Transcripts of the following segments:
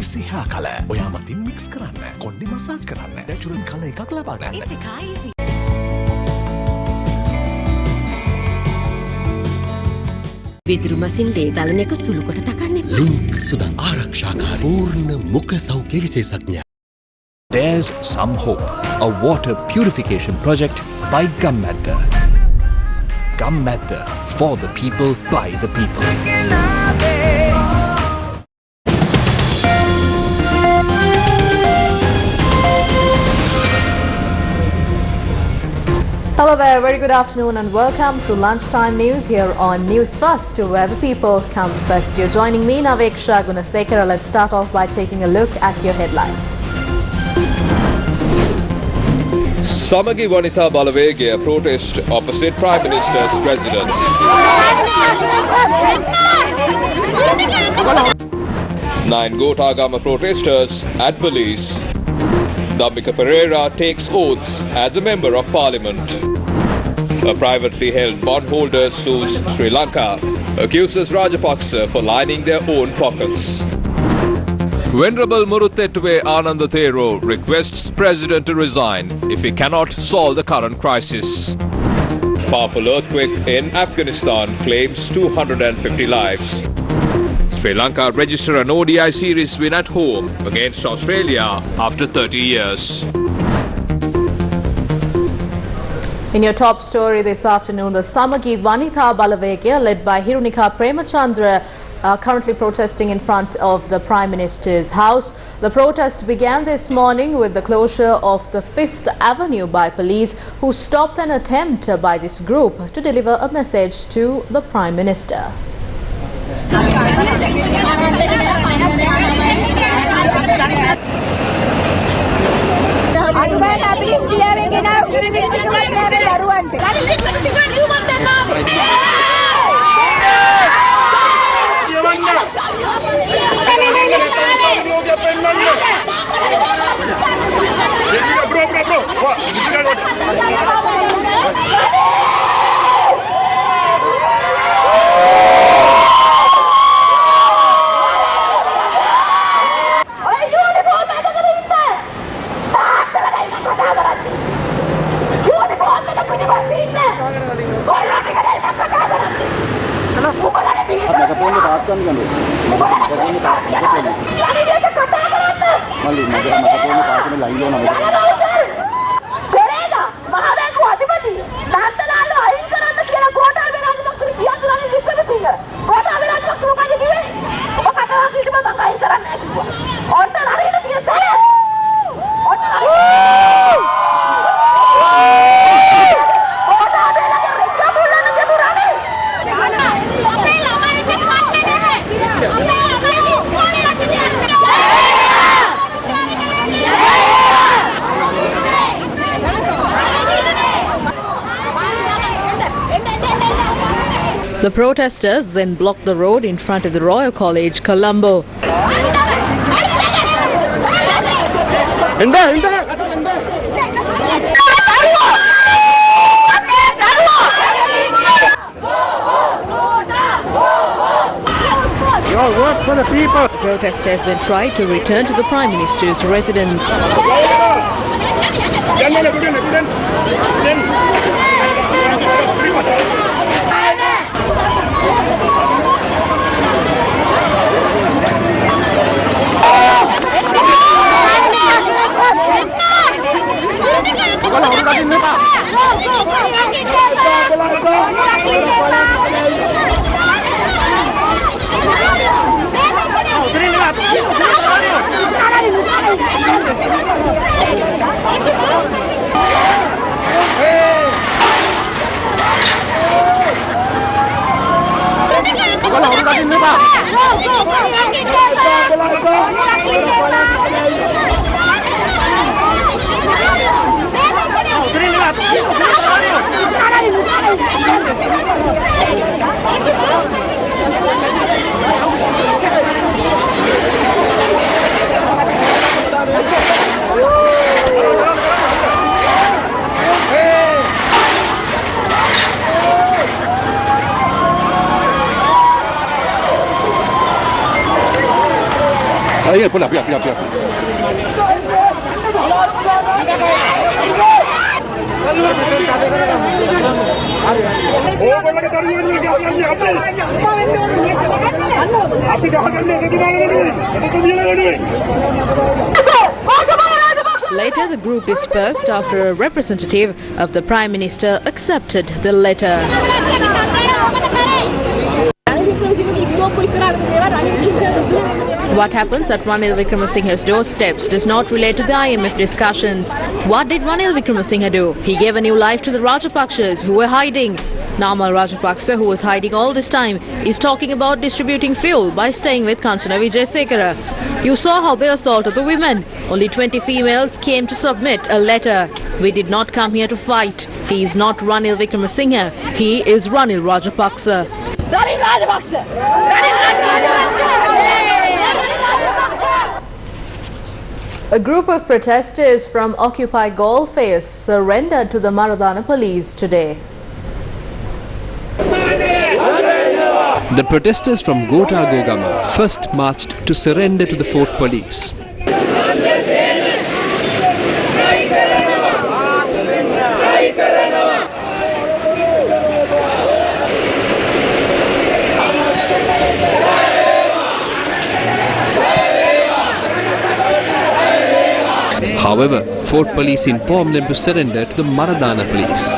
easy hair color. ඔයා මතින් mix කරන්න. කොණ්ඩේ massage කරන්න. natural color එකක් ලබා ගන්න. It's easy. විදුරු මසින් ලේ දලන එක සුළු කොට තකන්න එපා. ලින්ක් සුදන් ආරක්ෂාකාරී පූර්ණ මුඛ සෞඛ්‍ය විශේෂඥ. There's some hope. A water purification project by Gammadda. Gammadda, for the people, by the people. Hello there, very good afternoon and welcome to Lunchtime News here on Newsfirst, where the people come first. You're joining me, Naveksha Gunasekara. Let's start off by taking a look at your headlines. Samagi Vanitha Balawegaya protest opposite Prime Minister's residence. Nine Gotagama protesters at police. Dhammika Pereira takes oaths as a member of parliament. A privately held bondholder sues Sri Lanka, accuses Rajapaksa for lining their own pockets. Venerable Muruthettuwe Ananda Thero requests President to resign if he cannot solve the current crisis. Powerful earthquake in Afghanistan claims 250 lives. Sri Lanka register an ODI series win at home against Australia after 30 years. In your top story this afternoon, the Samagi Vanitha Balawegaya, led by Hirunika Premachandra, are currently protesting in front of the Prime Minister's house. The protest began this morning with the closure of the 5th Avenue by police, who stopped an attempt by this group to deliver a message to the Prime Minister. The protesters then blocked the road in front of the Royal College, Colombo. Work for the people. Protesters then tried to return to the Prime Minister's residence. Later, the group dispersed after a representative of the Prime Minister accepted the letter. What happens at Ranil Wickremesinghe's doorsteps does not relate to the IMF discussions. What did Ranil Wickremesinghe do? He gave a new life to the Rajapakshas who were hiding. Namal Rajapaksa, who was hiding all this time, is talking about distributing fuel by staying with Kanchana Wijesekara. You saw how they assaulted the women. Only 20 females came to submit a letter. We did not come here to fight. He is not Ranil Wickremesinghe. He is Ranil Rajapaksa. Ranil Rajapaksa! Ranil Rajapaksa! A group of protesters from Occupy Golface surrendered to the Maradana police today. The protesters from Gota Gogama first marched to surrender to the Fort Police. However, Fort Police informed them to surrender to the Maradana police.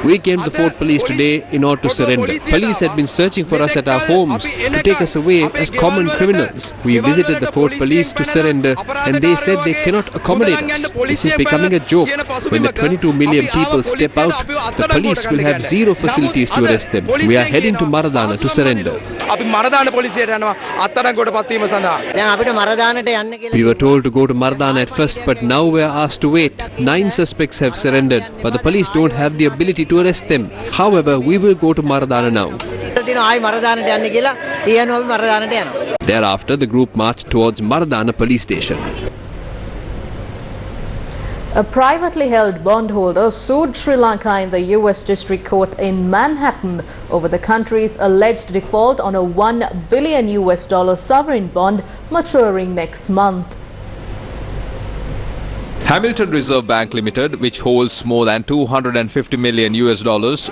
We came to the Fort Police today in order to surrender. Police had been searching for us at our homes to take us away as common criminals. We visited the Fort Police to surrender and they said they cannot accommodate us. This is becoming a joke. When the 22 million people step out, the police will have zero facilities to arrest them. We are heading to Maradana to surrender. We were told to go to Maradana at first, but now we are asked to wait. 9 suspects have surrendered, but the police don't have the ability to arrest them. However, we will go to Maradana now. Thereafter, the group marched towards Maradana police station. A privately held bondholder sued Sri Lanka in the US District Court in Manhattan over the country's alleged default on a $1 billion sovereign bond maturing next month. Hamilton Reserve Bank Limited, which holds more than $250 million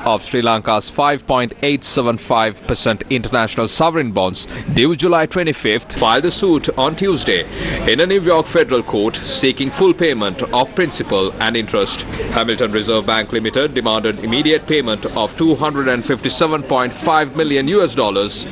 of Sri Lanka's 5.875% international sovereign bonds due July 25th, filed a suit on Tuesday in a New York federal court seeking full payment of principal and interest. Hamilton Reserve Bank Limited demanded immediate payment of $257.5 million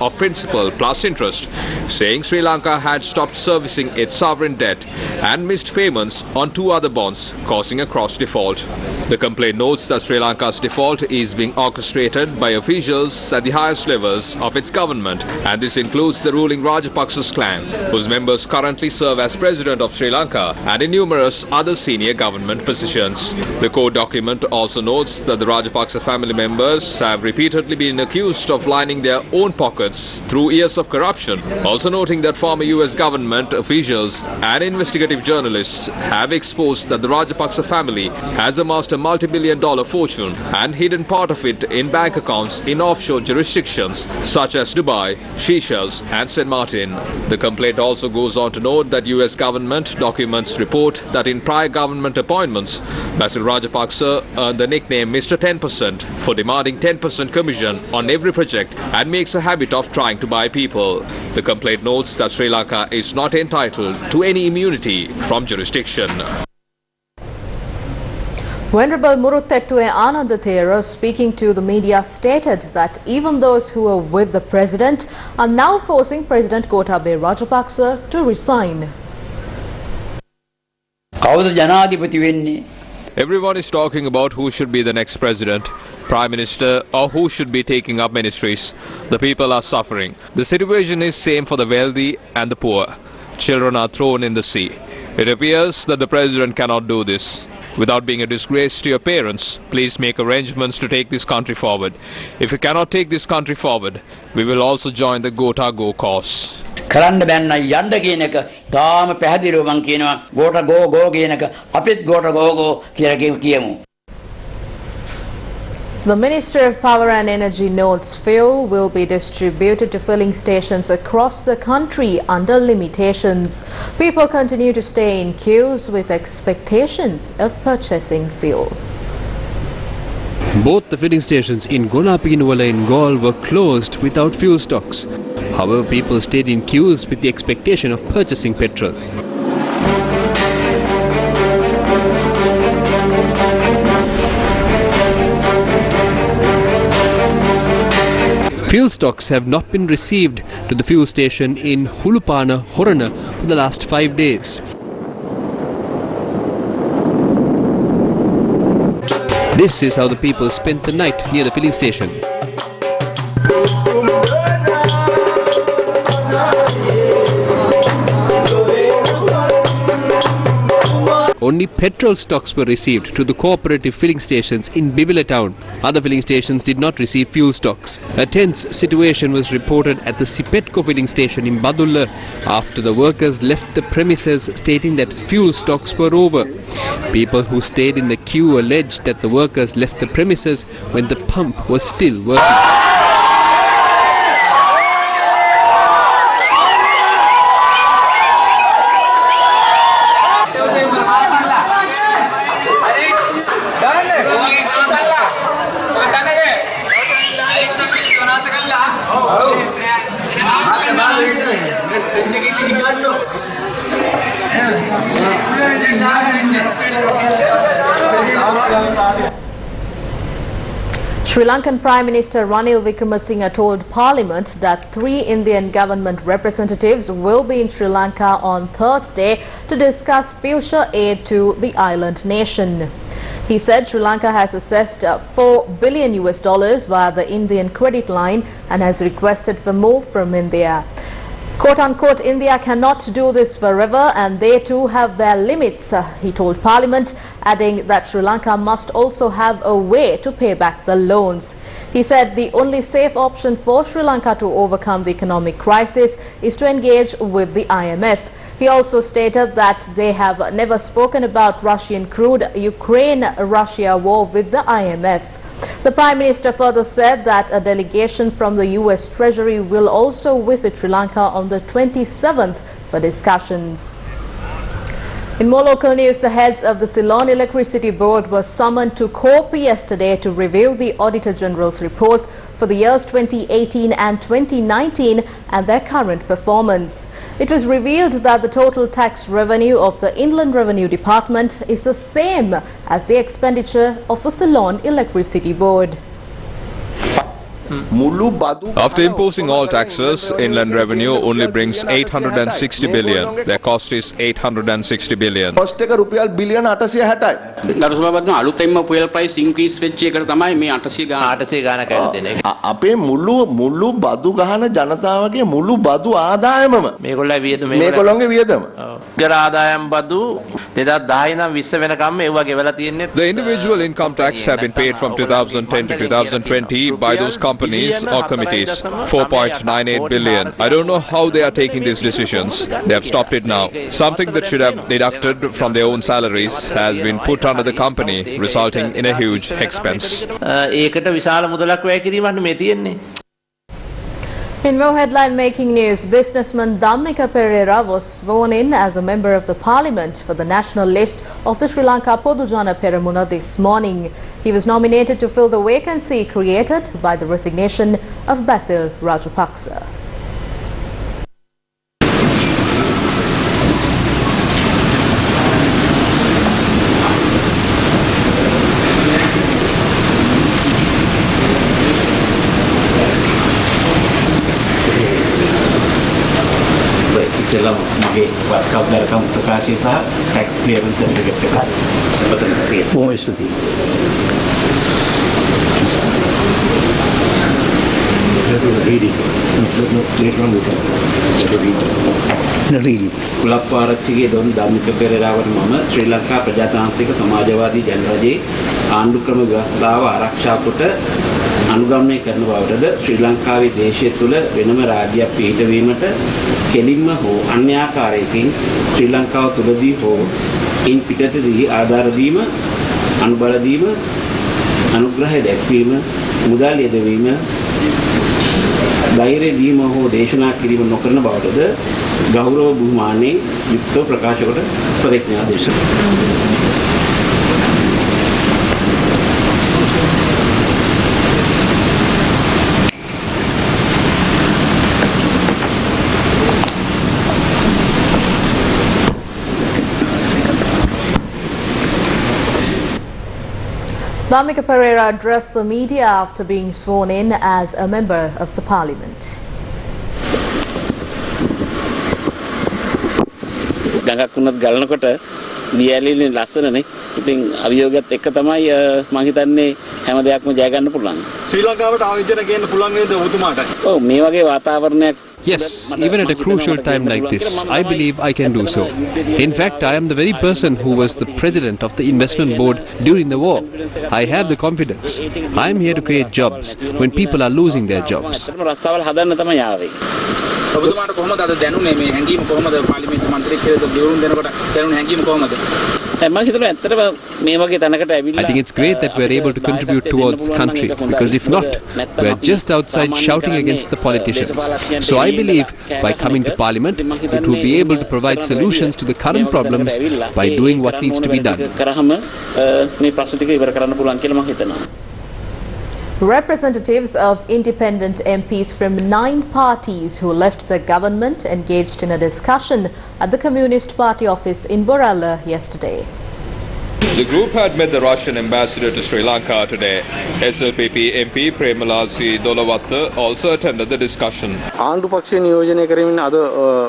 of principal plus interest, saying Sri Lanka had stopped servicing its sovereign debt and missed payments on 2 other bonds, causing a cross default. The complaint notes that Sri Lanka's default is being orchestrated by officials at the highest levels of its government, and this includes the ruling Rajapaksa's clan, whose members currently serve as president of Sri Lanka and in numerous other senior government positions. The court document also notes that the Rajapaksa family members have repeatedly been accused of lining their own pockets through years of corruption, also noting that former US government officials and investigative journalists have exposed that the Rajapaksa family has amassed a multi-billion-dollar fortune and hidden part of it in bank accounts in offshore jurisdictions such as Dubai, Seychelles and St. Martin. The complaint also goes on to note that US government documents report that in prior government appointments, Basil Rajapaksa earned the nickname Mr. 10% for demanding 10% commission on every project and makes a habit of trying to buy people. The complaint notes that Sri Lanka is not entitled to any immunity from jurisdiction. Venerable Muruthettuwe Anandathera, speaking to the media, stated that even those who are with the president are now forcing President Gotabaya Rajapaksa to resign. Everyone is talking about who should be the next president, prime minister, or who should be taking up ministries. The people are suffering. The situation is same for the wealthy and the poor. children are thrown in the sea. It appears that the president cannot do this. Without being a disgrace to your parents, please make arrangements to take this country forward. If you cannot take this country forward, we will also join the Gota Go cause. කරන්න බෑන්න යන්න කියන එක තාම පැහැදිලිව මම කියනවා ගෝට ගෝ කියන එක අපිත් ගෝට ගෝ කියලා කියමු. The Ministry of Power and Energy notes fuel will be distributed to filling stations across the country under limitations. People continue to stay in queues with expectations of purchasing fuel. Both the filling stations in Golapinwala and Gaul were closed without fuel stocks. However, people stayed in queues with the expectation of purchasing petrol. Fuel stocks have not been received to the fuel station in Hulupana, Horana for the last 5 days. This is how the people spent the night near the filling station. Only petrol stocks were received to the cooperative filling stations in Bibila town. Other filling stations did not receive fuel stocks. A tense situation was reported at the Sipetco filling station in Badulla after the workers left the premises stating that fuel stocks were over. People who stayed in the queue alleged that the workers left the premises when the pump was still working. Sri Lankan Prime Minister Ranil Wickremesinghe told Parliament that 3 Indian government representatives will be in Sri Lanka on Thursday to discuss future aid to the island nation. He said Sri Lanka has assessed $4 billion via the Indian credit line and has requested for more from India. Quote-unquote, India cannot do this forever and they too have their limits, he told Parliament, adding that Sri Lanka must also have a way to pay back the loans. He said the only safe option for Sri Lanka to overcome the economic crisis is to engage with the IMF. He also stated that they have never spoken about Russian crude Ukraine-Russia war with the IMF. The Prime Minister further said that a delegation from the US Treasury will also visit Sri Lanka on the 27th for discussions. In more local news, the heads of the Ceylon Electricity Board were summoned to court yesterday to review the Auditor General's reports for the years 2018 and 2019 and their current performance. It was revealed that the total tax revenue of the Inland Revenue Department is the same as the expenditure of the Ceylon Electricity Board. After imposing all taxes, inland revenue only brings 860 billion. Their cost is 860 billion. Cost එක රුපියල් බිලියන 860යි. ගරු සභාපතිතුමා අලුතෙන්ම fuel price increase වෙච්ච එකට තමයි මේ 800 ගාන කියලා දෙන්නේ. අපේ මුළු බදු ගහන ජනතාවගේ මුළු බදු ආදායමම මේගොල්ලෝ වියදම මේගොල්ලෝගේ වියදම. ගර ආදායම් බදු 2010 ඉඳන් 20 වෙනකම් ඒවා ගෙවලා තියෙන්නේ. The individual income tax have been paid from 2010 to 2020 by those companies or committees. 4.98 billion. I don't know how they are taking these decisions. They have stopped it now. Something that should have deducted from their own salaries has been put under the company, resulting in a huge expense. ඒකට විශාල මුදලක් වැය කිරීමක් මේ තියෙන්නේ. In more headline-making news, businessman Dhammika Perera was sworn in as a member of the parliament for the national list of the Sri Lanka Podujana Peramuna this morning. He was nominated to fill the vacancy created by the resignation of Basil Rajapaksa. මගේ කවුරුහරි ප්‍රකාශය සහ tax clearance certificate එක ඔතන තියෙනවා. බොහොම ස්තුතියි. read it. Later on we can read it. කුලප්පාරච්චිගේ Don Dhammika පෙරේරාවට මම ශ්‍රී ලංකා ප්‍රජාතාන්ත්‍රික සමාජවාදී ජනරජයේ ආණ්ඩුක්‍රම ව්‍යවස්ථාව ආරක්ෂා කොට අනුගමනය කරන බවටද ශ්‍රී ලංකාවේ දේශය තුළ වෙනම රාජ්‍යයක් පිහිටවීමට කෙලින්ම හෝ අන්‍යාකාරයකින් ශ්‍රී ලංකාව තුළදී හෝ ඉන් පිටතදී ආධාර දීම අනුබල දීම අනුග්‍රහය දැක්වීම මුදල් යෙදවීම ධෛර්ය දීම හෝ දේශනා කිරීම නොකරන බවටද ගෞරව බුහුමානයේ යුක්තව ප්‍රකාශ කොට ප්‍රතිඥා දේශනා. Dhamika Pereira addressed the media after being sworn in as a member of the parliament. ගඟක් උනත් ගලනකොට දියැලිලි ලස්සනනේ. ඉතින් අභියෝගයත් එක්ක තමයි මම හිතන්නේ හැම දෙයක්ම ජය ගන්න පුළුවන්. ශ්‍රී ලංකාවට ආයෝජන ගන්න පුළුවන් නේද ඔබතුමාට? ඔව් මේ වගේ වාතාවරණයක්. Yes, even at a crucial time like this, I believe I can do so. In fact, I am the very person who was the president of the investment board during the war. I have the confidence. I am here to create jobs when people are losing their jobs. ඔබතුමාට කොහොමද අද දැනුනේ මේ හැංගීම කොහොමද පාර්ලිමේන්තු මන්ත්‍රීවරයෙක් දියුණු දෙනකොට දැනුනේ හැංගීම කොහොමද? මම හිතනවා ඇත්තටම මේ වගේ තැනකට ඇවිල්ලා I think it's great that we are able to contribute towards country, because if not, we are just outside shouting against the politicians. So I believe by coming to parliament, it will be able to provide solutions to the current problems by doing what needs to be done. මේ ප්‍රශ්න ටික ඉවර කරන්න පුළුවන් කියලා මම හිතනවා. Representatives of independent MPs from 9 parties who left the government engaged in a discussion at the Communist Party office in Borala yesterday. The group had met the Russian ambassador to Sri Lanka today. SLPP MP Premalal C. Dolavatta also attended the discussion. ආණ්ඩු පක්ෂය නියෝජනය කරමින් අද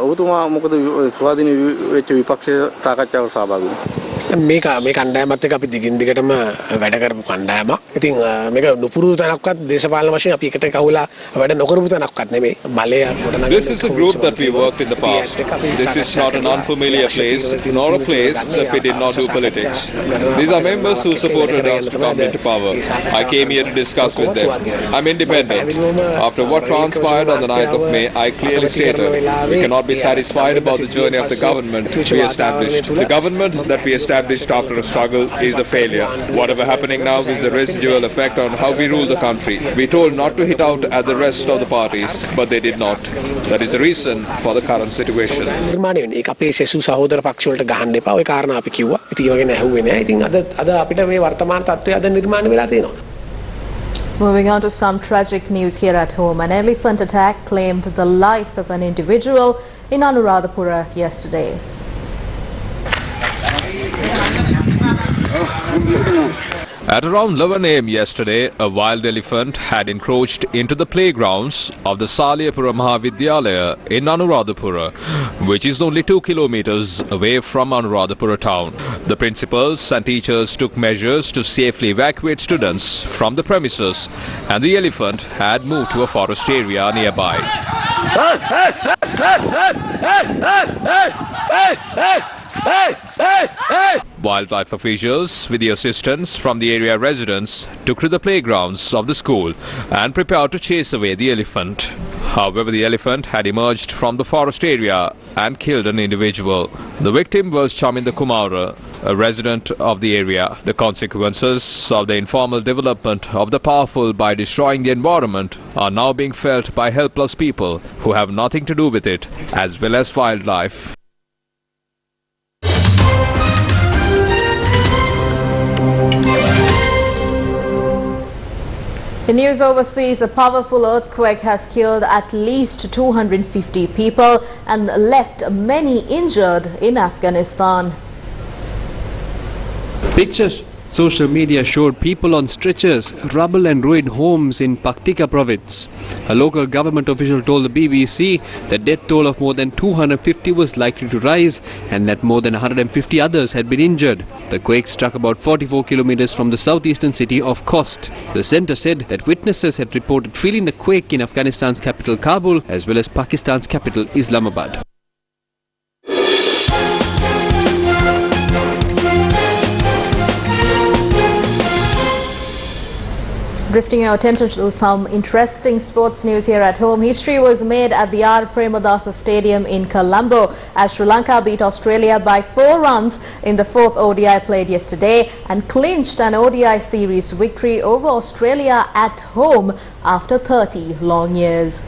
ඔබතුමා මොකද ස්වාධීන වෙච්ච විපක්ෂ සාකච්ඡාවට සහභාගී වුණේ? මේ කණ්ඩායමත් එක්ක අපි දිගින් දිගටම වැඩ කරපු කණ්ඩායමක්. ඉතින් මේක නුපුරුදු තැනක්වත් දේශපාලන වශයෙන් අපි එකට කවුලා වැඩ නොකරපු තැනක්වත් නෙමෙයි. බලය ගොඩනගන. This is a group that we worked in the past. This is not an unfamiliar place, nor a place that we did not do politics. These are members who supported us to come into power. I came here to discuss with them. I'm independent. After what transpired on the 9th of May, I clearly stated we cannot be satisfied about the journey of the government we established. The government that we established after a struggle is a failure. Whatever happening now is a residual effect on how we rule the country. We told not to hit out at the rest of the parties, but they did not. That is the reason for the current situation. ඒක අපේ සෙසු සහෝදර පක්ෂ වලට ගහන්න එපා. ඔය කාරණා අපි කිව්වා. ඉතින් ඒ වගේ නැහුවේ නෑ. ඉතින් අද අපිට මේ වර්තමාන තත්ත්වය අද නිර්මාණය වෙලා තියෙනවා. Moving on to some tragic news here at home. An elephant attack claimed the life of an individual in Anuradhapura yesterday. At around 11 a.m. yesterday, a wild elephant had encroached into the playgrounds of the Saliyapura Mahavidyalaya in Anuradhapura, which is only 2 kilometers away from Anuradhapura town. The principals and teachers took measures to safely evacuate students from the premises, and the elephant had moved to a forest area nearby. Wildlife officials, with the assistance from the area residents, took to the playgrounds of the school and prepared to chase away the elephant. However, the elephant had emerged from the forest area and killed an individual. The victim was Chaminda Kumara, a resident of the area. The consequences of the informal development of the powerful by destroying the environment are now being felt by helpless people who have nothing to do with it, as well as wildlife. In news overseas, a powerful earthquake has killed at least 250 people and left many injured in Afghanistan. Pictures Social media showed people on stretchers, rubble and ruined homes in Paktika province. A local government official told the BBC the death toll of more than 250 was likely to rise and that more than 150 others had been injured. The quake struck about 44 kilometers from the southeastern city of Khost. The centre said that witnesses had reported feeling the quake in Afghanistan's capital Kabul as well as Pakistan's capital Islamabad. Drifting our attention to some interesting sports news here at home. History was made at the R. Premadasa Stadium in Colombo as Sri Lanka beat Australia by 4 runs in the 4th ODI played yesterday and clinched an ODI series victory over Australia at home after 30 long years.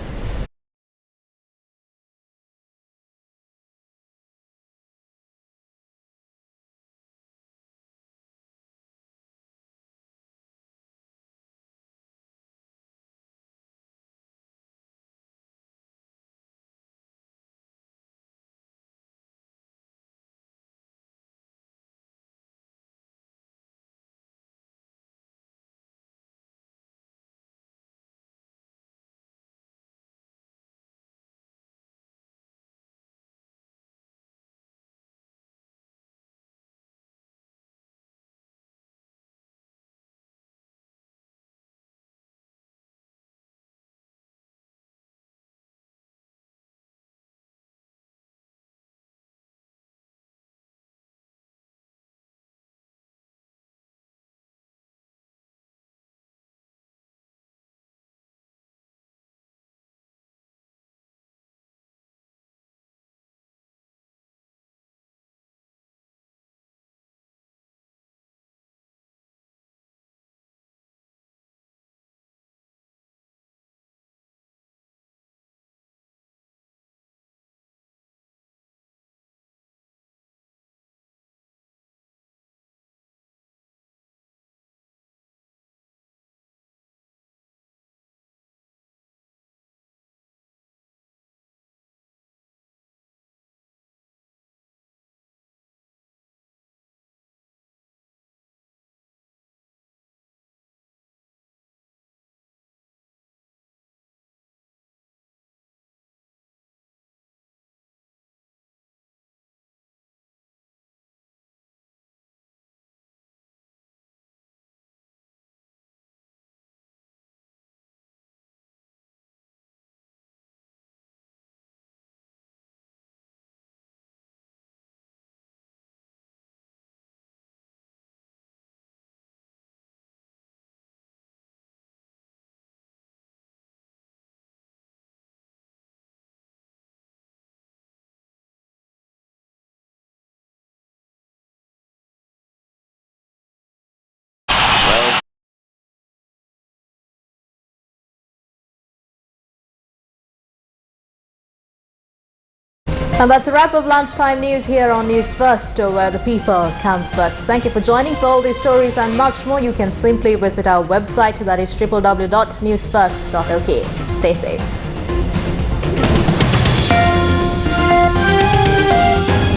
And that's a wrap of lunchtime news here on News First, where the people come first. Thank you for joining. For all these stories and much more, you can simply visit our website, that is www.newsfirst.lk. Stay safe.